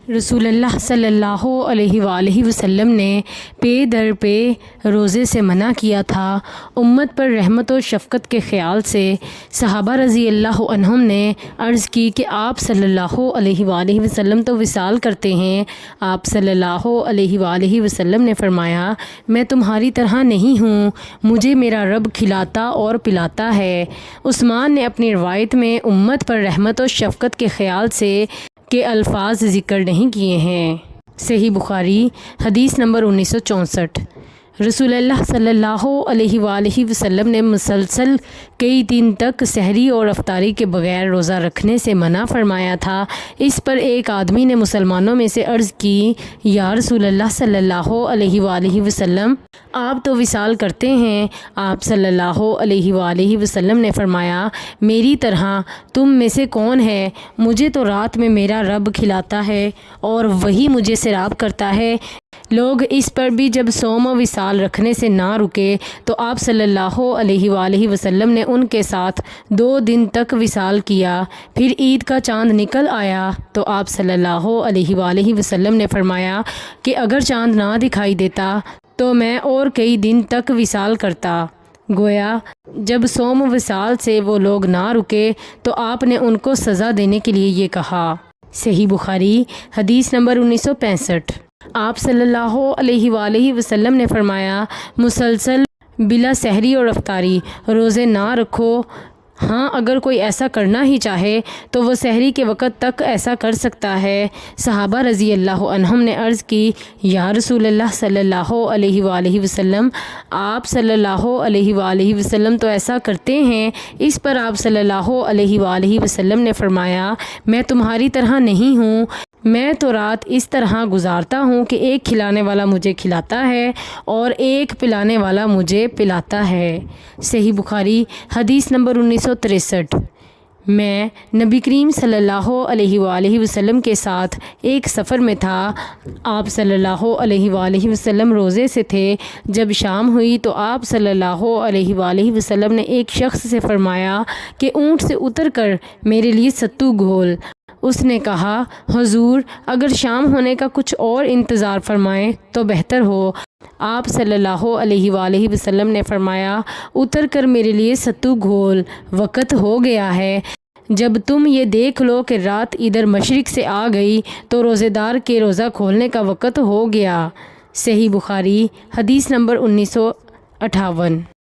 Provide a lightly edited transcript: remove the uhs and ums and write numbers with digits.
رسول اللہ صلی اللہ علیہ وآلہ وسلم نے پے در پے روزے سے منع کیا تھا۔ امت پر رحمت و شفقت کے خیال سے صحابہ رضی اللہ عنہم نے عرض کی کہ آپ صلی اللہ علیہ وآلہ وسلم تو وصال کرتے ہیں۔ آپ صلی اللہ علیہ وآلہ وسلم نے فرمایا، میں تمہاری طرح نہیں ہوں، مجھے میرا رب کھلاتا اور پلاتا ہے۔ عثمان نے اپنی روایت میں امت پر رحمت و شفقت کے خیال سے کے الفاظ ذکر نہیں کیے ہیں۔ صحیح بخاری حدیث نمبر 1964۔ رسول اللہ صلی اللہ علیہ وآلہ وسلم نے مسلسل کئی دن تک سحری اور افطاری کے بغیر روزہ رکھنے سے منع فرمایا تھا۔ اس پر ایک آدمی نے مسلمانوں میں سے عرض کی، یا رسول اللہ صلی اللہ علیہ وآلہ وسلم، آپ تو وصال کرتے ہیں۔ آپ صلی اللہ علیہ وآلہ وسلم نے فرمایا، میری طرح تم میں سے کون ہے؟ مجھے تو رات میں میرا رب کھلاتا ہے اور وہی مجھے سیراب کرتا ہے۔ لوگ اس پر بھی جب صوم و وصال رکھنے سے نہ رکے تو آپ صلی اللہ علیہ وآلہ وسلم نے ان کے ساتھ 2 دن تک وصال کیا۔ پھر عید کا چاند نکل آیا تو آپ صلی اللہ علیہ وآلہ وسلم نے فرمایا کہ اگر چاند نہ دکھائی دیتا تو میں اور کئی دن تک وصال کرتا۔ گویا جب صوم و وصال سے وہ لوگ نہ رکے تو آپ نے ان کو سزا دینے کے لیے یہ کہا۔ صحیح بخاری حدیث نمبر 1965۔ آپ صلی اللہ علیہ وآلہ وسلم نے فرمایا، مسلسل بلا سحری اور افطاری روزے نہ رکھو۔ ہاں، اگر کوئی ایسا کرنا ہی چاہے تو وہ سحری کے وقت تک ایسا کر سکتا ہے۔ صحابہ رضی اللہ عنہم نے عرض کی، یا رسول اللہ صلی اللہ علیہ وآلہ وسلم، آپ صلی اللہ علیہ وآلہ وسلم تو ایسا کرتے ہیں۔ اس پر آپ صلی اللہ علیہ وآلہ وسلم نے فرمایا، میں تمہاری طرح نہیں ہوں، میں تو رات اس طرح گزارتا ہوں کہ ایک کھلانے والا مجھے کھلاتا ہے اور ایک پلانے والا مجھے پلاتا ہے۔ صحیح بخاری حدیث نمبر 1963۔ میں نبی کریم صلی اللہ علیہ وآلہ وسلم کے ساتھ ایک سفر میں تھا۔ آپ صلی اللہ علیہ وآلہ وسلم روزے سے تھے۔ جب شام ہوئی تو آپ صلی اللہ علیہ وآلہ وسلم نے ایک شخص سے فرمایا کہ اونٹ سے اتر کر میرے لیے ستو گھول۔ اس نے کہا، حضور، اگر شام ہونے کا کچھ اور انتظار فرمائیں تو بہتر ہو۔ آپ صلی اللہ علیہ وآلہ وسلم نے فرمایا، اتر کر میرے لیے ستو گھول، وقت ہو گیا ہے۔ جب تم یہ دیکھ لو کہ رات ادھر مشرق سے آ گئی تو روزے دار کے روزہ کھولنے کا وقت ہو گیا۔ صحیح بخاری حدیث نمبر 1958۔